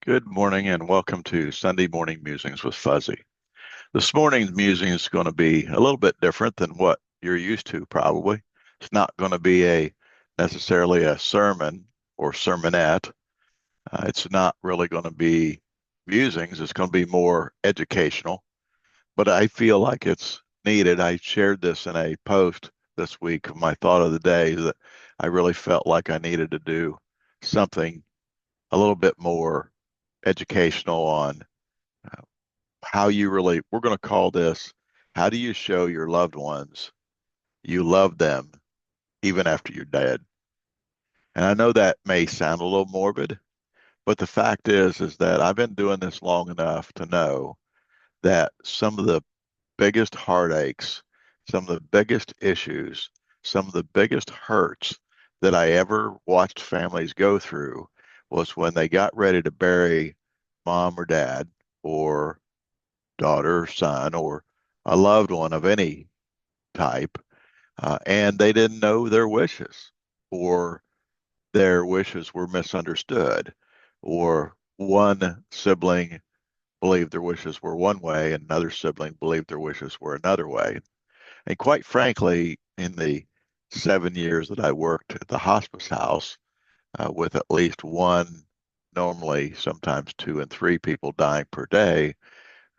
Good morning and welcome to Sunday Morning Musings with Fuzzy. This morning's musing is going to be a little bit different than what you're used to, probably. It's not going to be necessarily a sermon or sermonette. It's not really going to be musings. It's going to be more educational, but I feel like it's needed. I shared this in a post this week, my thought of the day, that I really felt like I needed to do something a little bit more educational on how you really, we're going to call this, how do you show your loved ones you love them even after you're dead? And I know that may sound a little morbid, but the fact is that I've been doing this long enough to know that some of the biggest heartaches, some of the biggest issues, some of the biggest hurts that I ever watched families go through was when they got ready to bury mom or dad or daughter or son or a loved one of any type, and they didn't know their wishes, or their wishes were misunderstood, or one sibling believed their wishes were one way and another sibling believed their wishes were another way. And quite frankly, in the 7 years that I worked at the hospice house, with at least one, normally sometimes two and three people dying per day,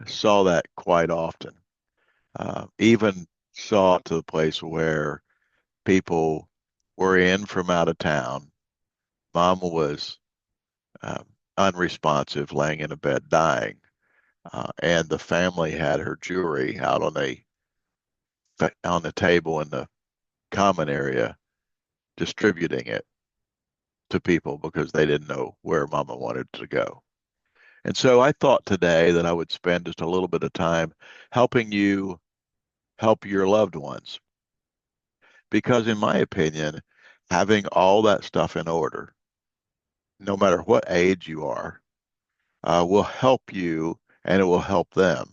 I saw that quite often. Even saw to the place where people were in from out of town. Mama was um, unresponsive, laying in a bed dying, and the family had her jewelry out on the table in the common area, distributing it to people because they didn't know where Mama wanted to go. And so I thought today that I would spend just a little bit of time helping you help your loved ones. Because in my opinion, having all that stuff in order, no matter what age you are, will help you and it will help them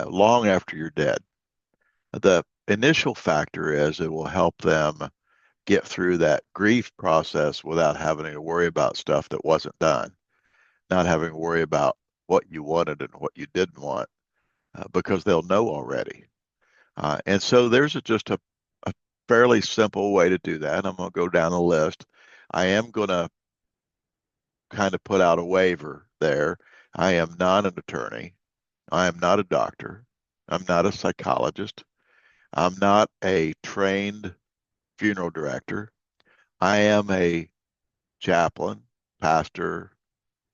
long after you're dead. The initial factor is it will help them get through that grief process without having to worry about stuff that wasn't done, not having to worry about what you wanted and what you didn't want, because they'll know already. And so just a fairly simple way to do that. I'm going to go down the list. I am going to kind of put out a waiver there. I am not an attorney. I am not a doctor. I'm not a psychologist. I'm not a trained funeral director. I am a chaplain, pastor,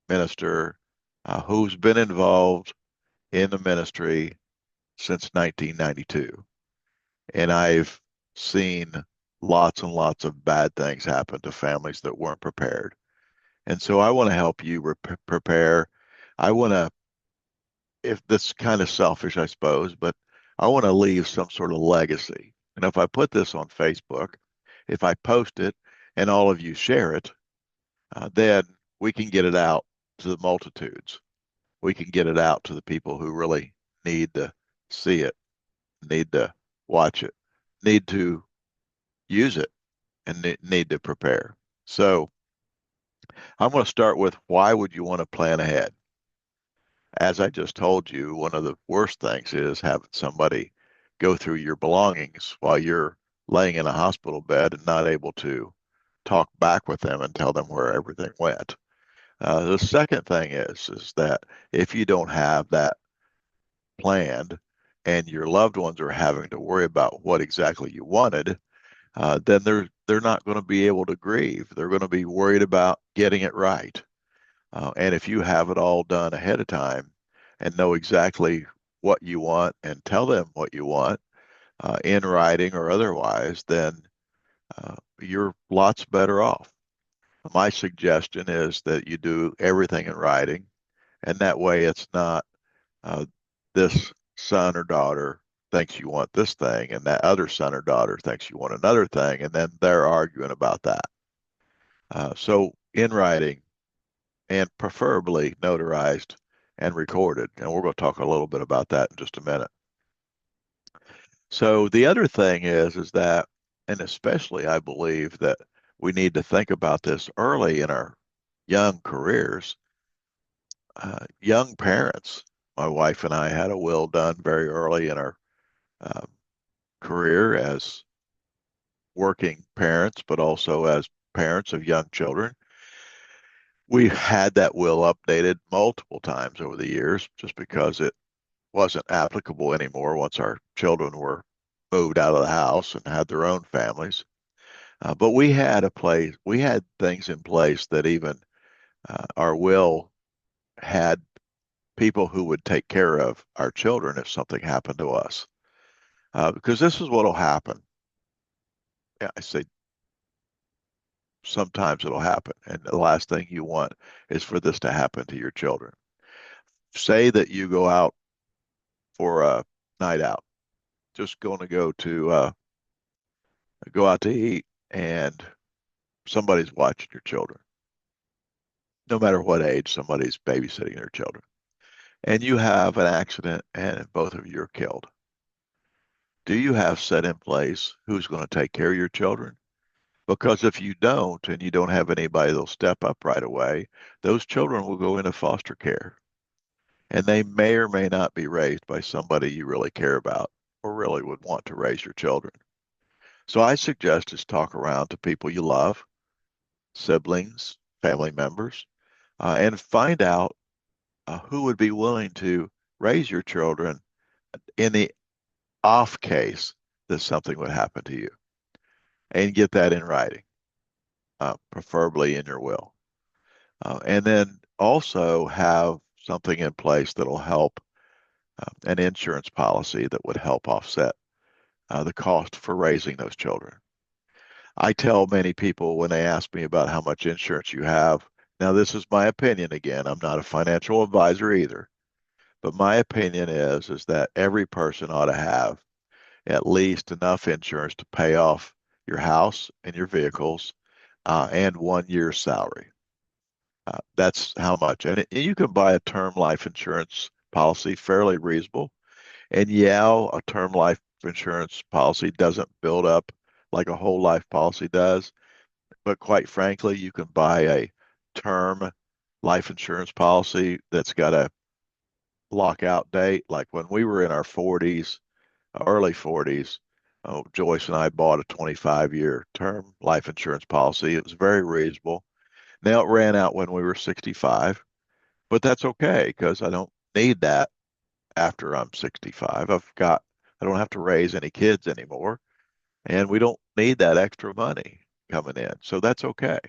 minister, who's been involved in the ministry since 1992. And I've seen lots and lots of bad things happen to families that weren't prepared. And so I want to help you prepare. I want to, if that's kind of selfish, I suppose, but I want to leave some sort of legacy. And if I put this on Facebook, if I post it and all of you share it, then we can get it out to the multitudes. We can get it out to the people who really need to see it, need to watch it, need to use it, and need to prepare. So I'm going to start with, why would you want to plan ahead? As I just told you, one of the worst things is having somebody go through your belongings while you're laying in a hospital bed and not able to talk back with them and tell them where everything went. The second thing is that if you don't have that planned and your loved ones are having to worry about what exactly you wanted, then they're not going to be able to grieve. They're going to be worried about getting it right. And if you have it all done ahead of time and know exactly what you want and tell them what you want, in writing or otherwise, then you're lots better off. My suggestion is that you do everything in writing, and that way it's not uh, this son or daughter thinks you want this thing, and that other son or daughter thinks you want another thing, and then they're arguing about that. So in writing, and preferably notarized and recorded. And we're going to talk a little bit about that in just a minute. So the other thing is that, and especially I believe that we need to think about this early in our young careers, young parents. My wife and I had a will done very early in our um, career as working parents, but also as parents of young children. We had that will updated multiple times over the years just because it wasn't applicable anymore once our children were moved out of the house and had their own families. But we had things in place that even our will had people who would take care of our children if something happened to us. Because this is what will happen. Yeah, I say sometimes it'll happen. And the last thing you want is for this to happen to your children. Say that you go out for a night out, just going to go out to eat, and somebody's watching your children. No matter what age, somebody's babysitting their children. And you have an accident and both of you are killed. Do you have set in place who's going to take care of your children? Because if you don't, and you don't have anybody that'll step up right away, those children will go into foster care. And they may or may not be raised by somebody you really care about or really would want to raise your children. So I suggest is talk around to people you love, siblings, family members, and find out who would be willing to raise your children in the off case that something would happen to you, and get that in writing, preferably in your will. And then also have something in place that'll help, an insurance policy that would help offset the cost for raising those children. I tell many people when they ask me about how much insurance you have, now this is my opinion again, I'm not a financial advisor either, but my opinion is that every person ought to have at least enough insurance to pay off your house and your vehicles, and 1 year's salary. That's how much. And you can buy a term life insurance policy fairly reasonable. And yeah, a term life insurance policy doesn't build up like a whole life policy does. But quite frankly, you can buy a term life insurance policy that's got a lockout date. Like when we were in our 40s, early 40s, Joyce and I bought a 25-year term life insurance policy. It was very reasonable. Now it ran out when we were 65, but that's okay because I don't need that after I'm 65. I don't have to raise any kids anymore, and we don't need that extra money coming in. So that's okay.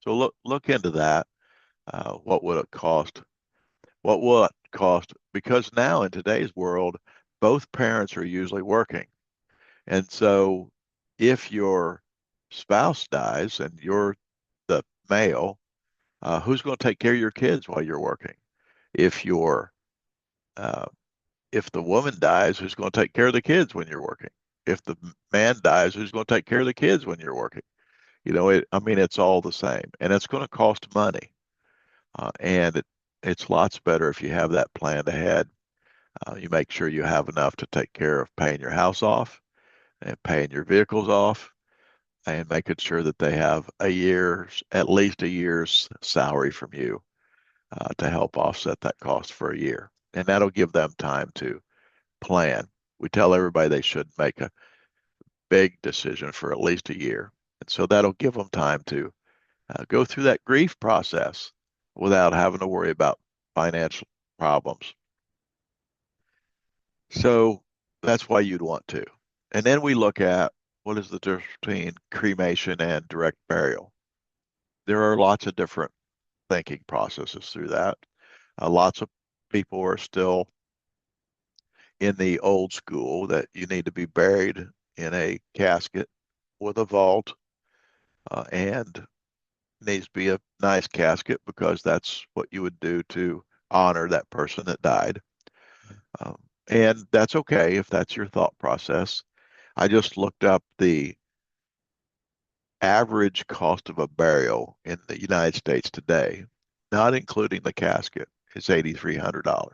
So look into that. What would it cost? What will it cost? Because now in today's world, both parents are usually working. And so if your spouse dies and you're the male, who's going to take care of your kids while you're working? If your uh, if the woman dies, who's going to take care of the kids when you're working? If the man dies, who's going to take care of the kids when you're working? I mean, it's all the same, and it's going to cost money. And it's lots better if you have that planned ahead. You make sure you have enough to take care of paying your house off and paying your vehicles off and making sure that they have at least a year's salary from you, to help offset that cost for a year. And that'll give them time to plan. We tell everybody they should make a big decision for at least a year. And so that'll give them time to go through that grief process without having to worry about financial problems. So that's why you'd want to. And then we look at what is the difference between cremation and direct burial. There are lots of different thinking processes through that. Lots of people are still in the old school that you need to be buried in a casket with a vault, and needs to be a nice casket because that's what you would do to honor that person that died. Um, and that's okay if that's your thought process. I just looked up the average cost of a burial in the United States today, not including the casket, is $8,300.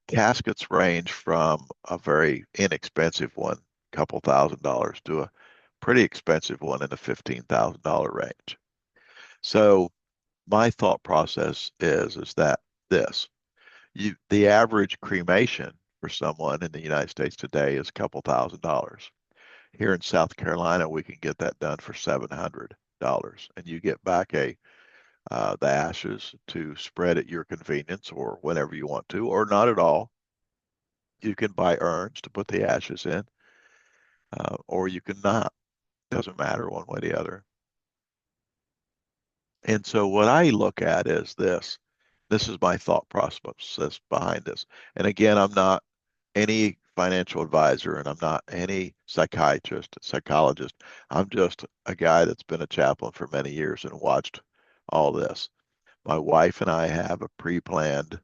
Caskets range from a very inexpensive one, a couple $1,000s, to a pretty expensive one in the $15,000 range. So my thought process is that this. The average cremation for someone in the United States today is a couple $1,000s. Here in South Carolina, we can get that done for $700, and you get back the ashes to spread at your convenience or whenever you want to, or not at all. You can buy urns to put the ashes in, or you can not. Doesn't matter one way or the other. And so what I look at is this. This is my thought process behind this. And again, I'm not any financial advisor and I'm not any psychiatrist, psychologist. I'm just a guy that's been a chaplain for many years and watched all this. My wife and I have a pre-planned,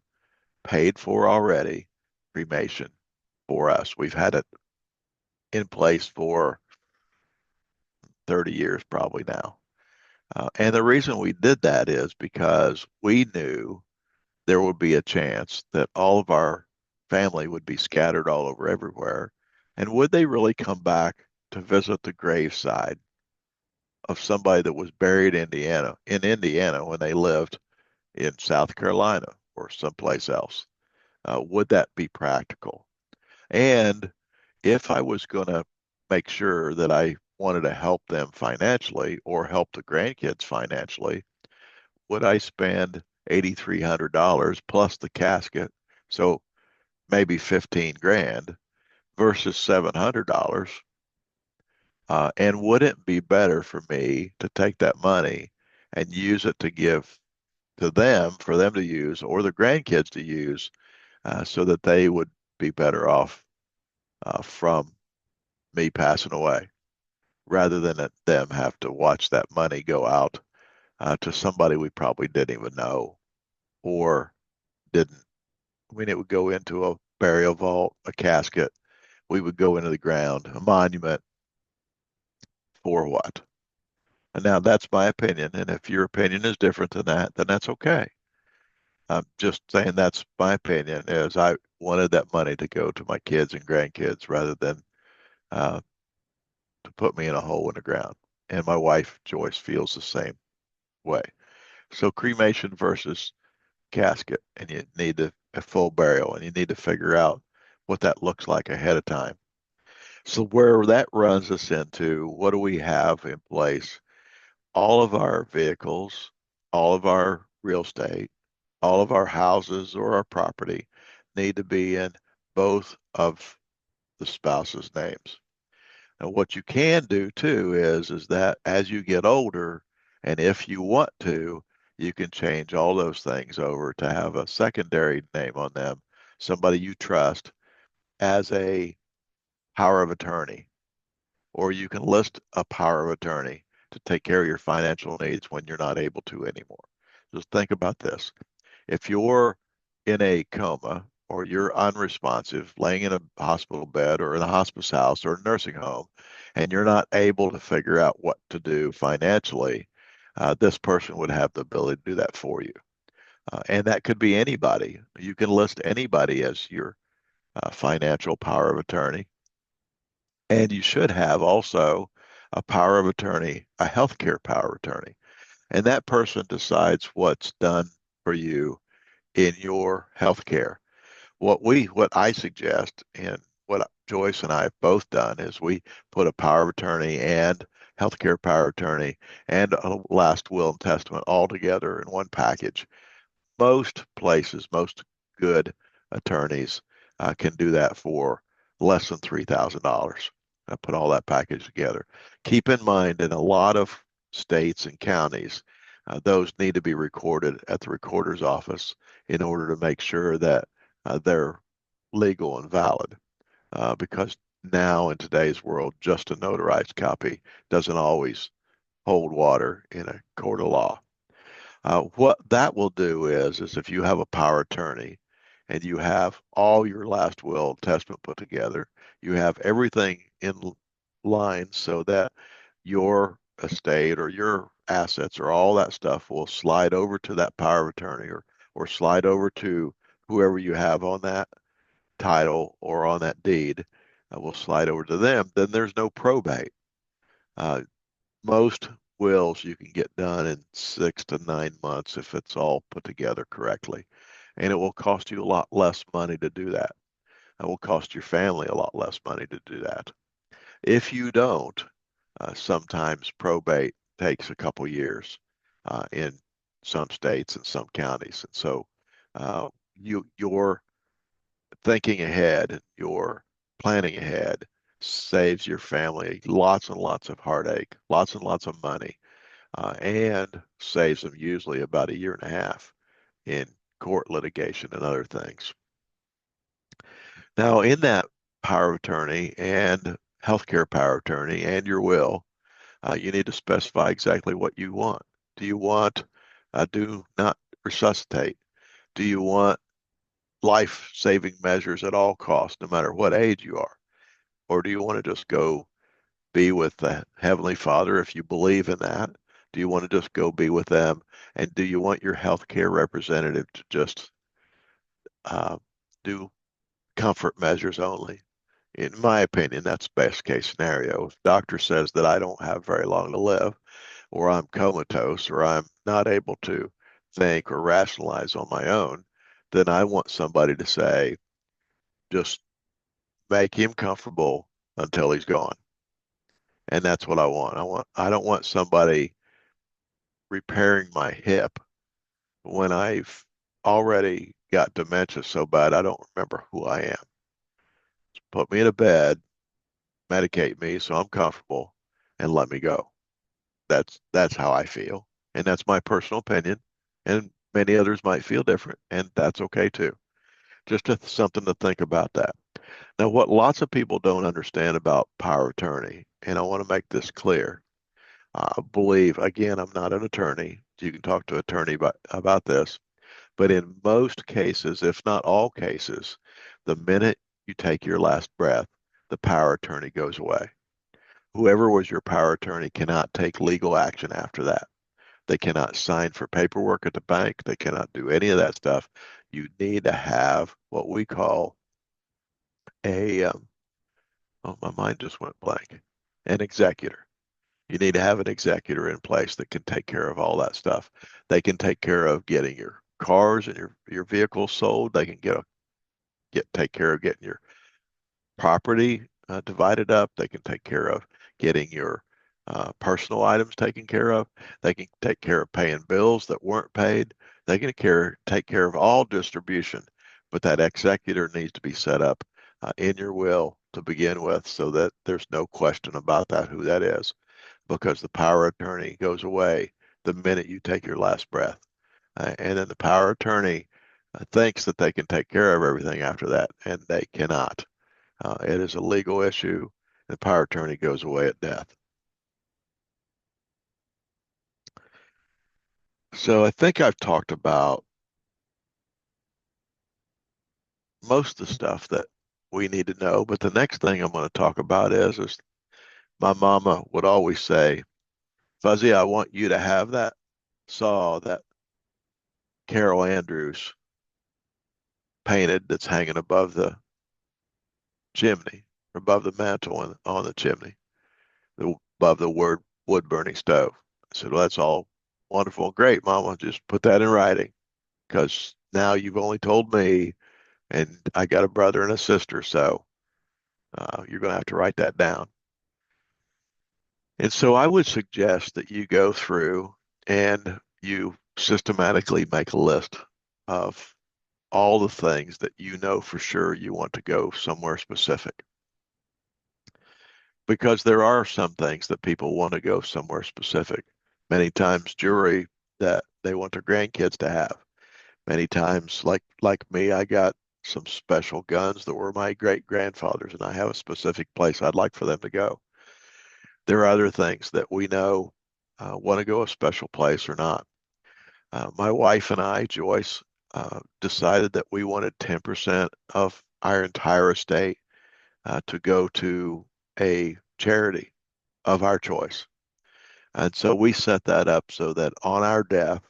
paid for already cremation for us. We've had it in place for 30 years probably now. And the reason we did that is because we knew there would be a chance that all of our family would be scattered all over everywhere. And would they really come back to visit the graveside of somebody that was buried in Indiana when they lived in South Carolina or someplace else? Would that be practical? And if I was going to make sure that I wanted to help them financially or help the grandkids financially, would I spend $8,300 plus the casket? So maybe 15 grand versus $700. And would it be better for me to take that money and use it to give to them for them to use or the grandkids to use so that they would be better off from me passing away rather than them have to watch that money go out to somebody we probably didn't even know or didn't. I mean, it would go into a burial vault, a casket. We would go into the ground, a monument for what? And now that's my opinion. And if your opinion is different than that, then that's okay. I'm just saying that's my opinion is I wanted that money to go to my kids and grandkids rather than uh, to put me in a hole in the ground. And my wife, Joyce, feels the same way. So cremation versus casket, and you need a full burial, and you need to figure out what that looks like ahead of time. So where that runs us into what do we have in place? All of our vehicles, all of our real estate, all of our houses or our property need to be in both of the spouse's names. Now, what you can do too is that as you get older, and if you want to, you can change all those things over to have a secondary name on them, somebody you trust as a power of attorney, or you can list a power of attorney to take care of your financial needs when you're not able to anymore. Just think about this. If you're in a coma or you're unresponsive, laying in a hospital bed or in a hospice house or a nursing home, and you're not able to figure out what to do financially, this person would have the ability to do that for you. And that could be anybody. You can list anybody as your financial power of attorney. And you should have also a power of attorney, a healthcare power of attorney. And that person decides what's done for you in your healthcare. What I suggest and what Joyce and I have both done is we put a power of attorney and healthcare power of attorney and a last will and testament all together in one package. Most places, most good attorneys can do that for less than $3,000. I put all that package together. Keep in mind, in a lot of states and counties, those need to be recorded at the recorder's office in order to make sure that they're legal and valid. Because now in today's world, just a notarized copy doesn't always hold water in a court of law. What that will do is if you have a power attorney and you have all your last will and testament put together, you have everything in line so that your estate or your assets or all that stuff will slide over to that power of attorney or slide over to whoever you have on that title or on that deed will slide over to them, then there's no probate. Uh, most wills you can get done in 6 to 9 months if it's all put together correctly. and it will cost you a lot less money to do that. It will cost your family a lot less money to do that. If you don't, sometimes probate takes a couple years in some states and some counties. And so uh, you're thinking ahead and you're planning ahead saves your family lots and lots of heartache, lots and lots of money, and saves them usually about a year and a half in court litigation and other things. Now, in that power of attorney and healthcare power of attorney and your will, you need to specify exactly what you want. Do you want do not resuscitate? Do you want life-saving measures at all costs, no matter what age you are? Or do you want to just go be with the Heavenly Father if you believe in that? Do you want to just go be with them? And do you want your healthcare representative to just uh, do comfort measures only? In my opinion, that's best case scenario. If the doctor says that I don't have very long to live, or I'm comatose, or I'm not able to think or rationalize on my own, then I want somebody to say, just make him comfortable until he's gone. And that's what I want. I don't want somebody repairing my hip when I've already got dementia so bad I don't remember who I am. Just put me in a bed, medicate me so I'm comfortable, and let me go. That's how I feel. And that's my personal opinion. And many others might feel different, and that's okay too. Something to think about that. Now, what lots of people don't understand about power of attorney, and I want to make this clear. I believe, again, I'm not an attorney. You can talk to an attorney about this. But in most cases, if not all cases, the minute you take your last breath, the power of attorney goes away. Whoever was your power of attorney cannot take legal action after that. They cannot sign for paperwork at the bank. They cannot do any of that stuff. You need to have what we call a, oh, my mind just went blank, an executor. You need to have an executor in place that can take care of all that stuff. They can take care of getting your cars and your vehicles sold. They can take care of getting your property divided up. They can take care of getting your personal items taken care of. They can take care of paying bills that weren't paid. They can take care of all distribution, but that executor needs to be set up in your will to begin with so that there's no question about that, who that is, because the power of attorney goes away the minute you take your last breath. And then the power of attorney thinks that they can take care of everything after that, and they cannot. It is a legal issue. The power of attorney goes away at death. So I think I've talked about most of the stuff that we need to know, but the next thing I'm going to talk about is my mama would always say, Fuzzy, I want you to have that saw that Carol Andrews painted that's hanging above the chimney, above the mantle on the chimney, above the wood burning stove. I said, well, that's all wonderful and great, Mama. Just put that in writing because now you've only told me, and I got a brother and a sister, so you're going to have to write that down. And so I would suggest that you go through and you systematically make a list of all the things that you know for sure you want to go somewhere specific. Because there are some things that people want to go somewhere specific. Many times jewelry that they want their grandkids to have. Many times, like me, I got some special guns that were my great grandfather's, and I have a specific place I'd like for them to go. There are other things that we know want to go a special place or not. My wife and I, Joyce, decided that we wanted 10% of our entire estate to go to a charity of our choice. And so we set that up so that on our death,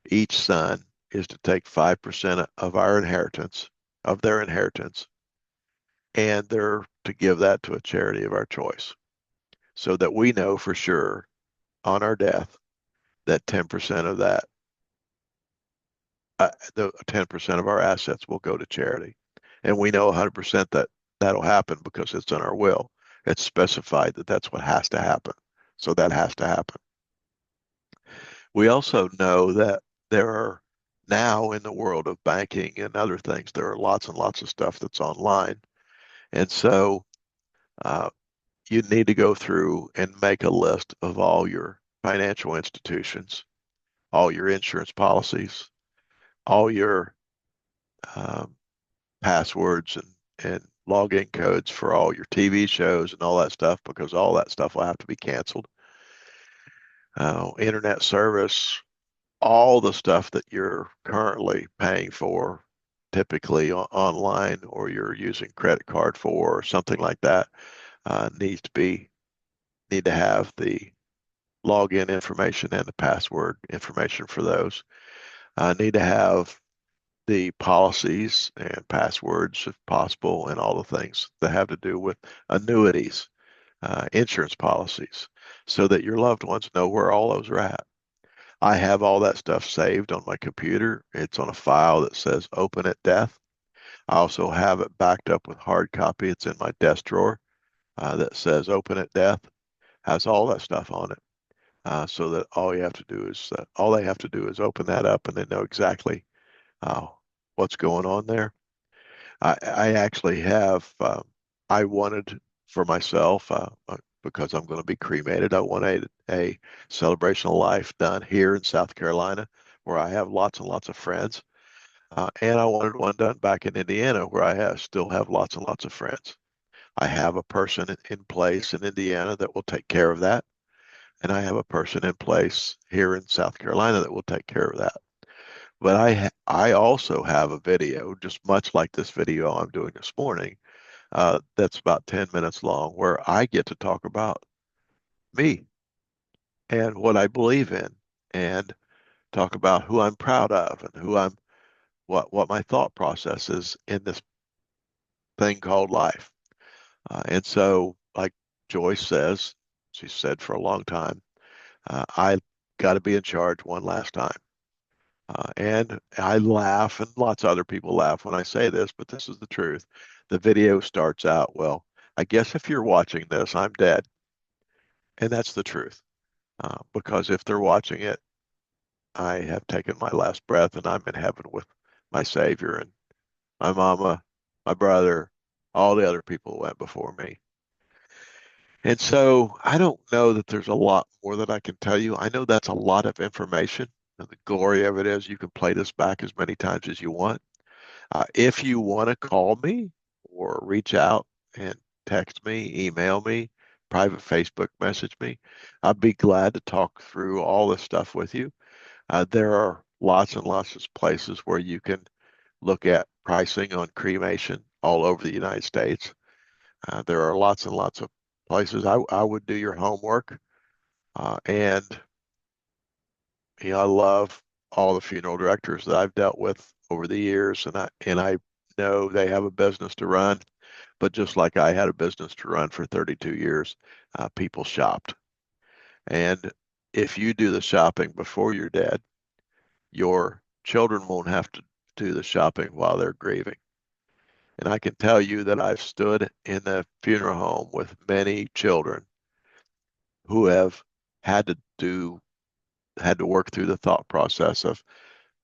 each son is to take 5% of our inheritance, of their inheritance, and they're to give that to a charity of our choice so that we know for sure on our death that 10% of that the 10% of our assets will go to charity. And we know 100% that that'll happen because it's in our will. It's specified that that's what has to happen. So that has to happen. We also know that there are now in the world of banking and other things, there are lots and lots of stuff that's online. And so uh, you need to go through and make a list of all your financial institutions, all your insurance policies, all your um, passwords and login codes for all your TV shows and all that stuff, because all that stuff will have to be canceled. Internet service, all the stuff that you're currently paying for, typically online or you're using credit card for or something like that, needs to be need to have the login information and the password information for those. Need to have the policies and passwords if possible, and all the things that have to do with annuities, insurance policies, so that your loved ones know where all those are at. I have all that stuff saved on my computer. It's on a file that says open at death. I also have it backed up with hard copy. It's in my desk drawer that says open at death. Has all that stuff on it. So that all they have to do is open that up and they know exactly uh, what's going on there. I actually have, I wanted for myself, because I'm going to be cremated, I wanted a celebration of life done here in South Carolina where I have lots and lots of friends. And I wanted one done back in Indiana where still have lots and lots of friends. I have a person in place in Indiana that will take care of that. And I have a person in place here in South Carolina that will take care of that. But I also have a video, just much like this video I'm doing this morning, that's about 10 minutes long, where I get to talk about me and what I believe in, and talk about who I'm proud of and what my thought process is in this thing called life. And so, like Joyce says, she said for a long time, I got to be in charge one last time. And I laugh, and lots of other people laugh when I say this, but this is the truth. The video starts out, well, I guess if you're watching this, I'm dead. And that's the truth. Because if they're watching it, I have taken my last breath and I'm in heaven with my Savior and my mama, my brother, all the other people who went before me. And so I don't know that there's a lot more that I can tell you. I know that's a lot of information. And the glory of it is you can play this back as many times as you want. If you want to call me or reach out and text me, email me, private Facebook message me, I'd be glad to talk through all this stuff with you. There are lots and lots of places where you can look at pricing on cremation all over the United States. There are lots and lots of places. I would do your homework. And I love all the funeral directors that I've dealt with over the years, and I know they have a business to run. But just like I had a business to run for 32 years, people shopped. And if you do the shopping before you're dead, your children won't have to do the shopping while they're grieving. And I can tell you that I've stood in the funeral home with many children who have had to do had to work through the thought process of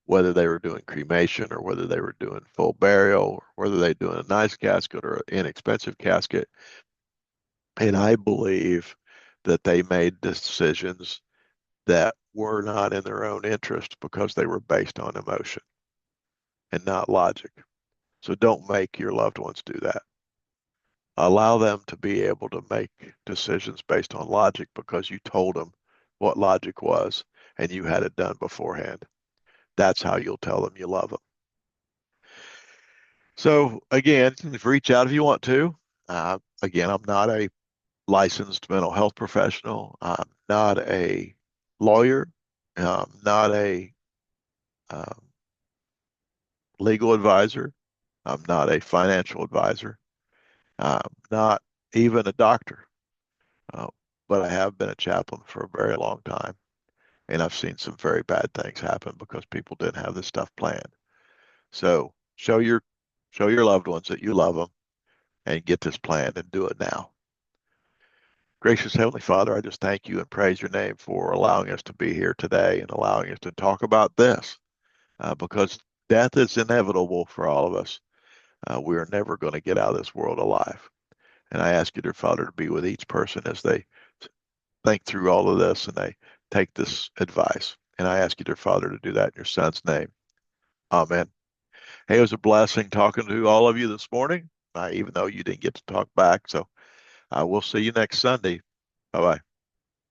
whether they were doing cremation or whether they were doing full burial or whether they were doing a nice casket or an inexpensive casket. And I believe that they made decisions that were not in their own interest because they were based on emotion and not logic. So don't make your loved ones do that. Allow them to be able to make decisions based on logic because you told them what logic was and you had it done beforehand. That's how you'll tell them you love them. So again, reach out if you want to. Again, I'm not a licensed mental health professional. I'm not a lawyer. I'm not a um, legal advisor. I'm not a financial advisor. I'm not even a doctor. Uh, but I have been a chaplain for a very long time. And I've seen some very bad things happen because people didn't have this stuff planned. So show your loved ones that you love them and get this planned and do it now. Gracious Heavenly Father, I just thank you and praise your name for allowing us to be here today and allowing us to talk about this because death is inevitable for all of us. We are never going to get out of this world alive. And I ask you, dear Father, to be with each person as they think through all of this and they take this advice. And I ask you, dear Father, to do that in your Son's name. Amen. Hey, it was a blessing talking to all of you this morning, even though you didn't get to talk back. So we'll see you next Sunday. Bye bye.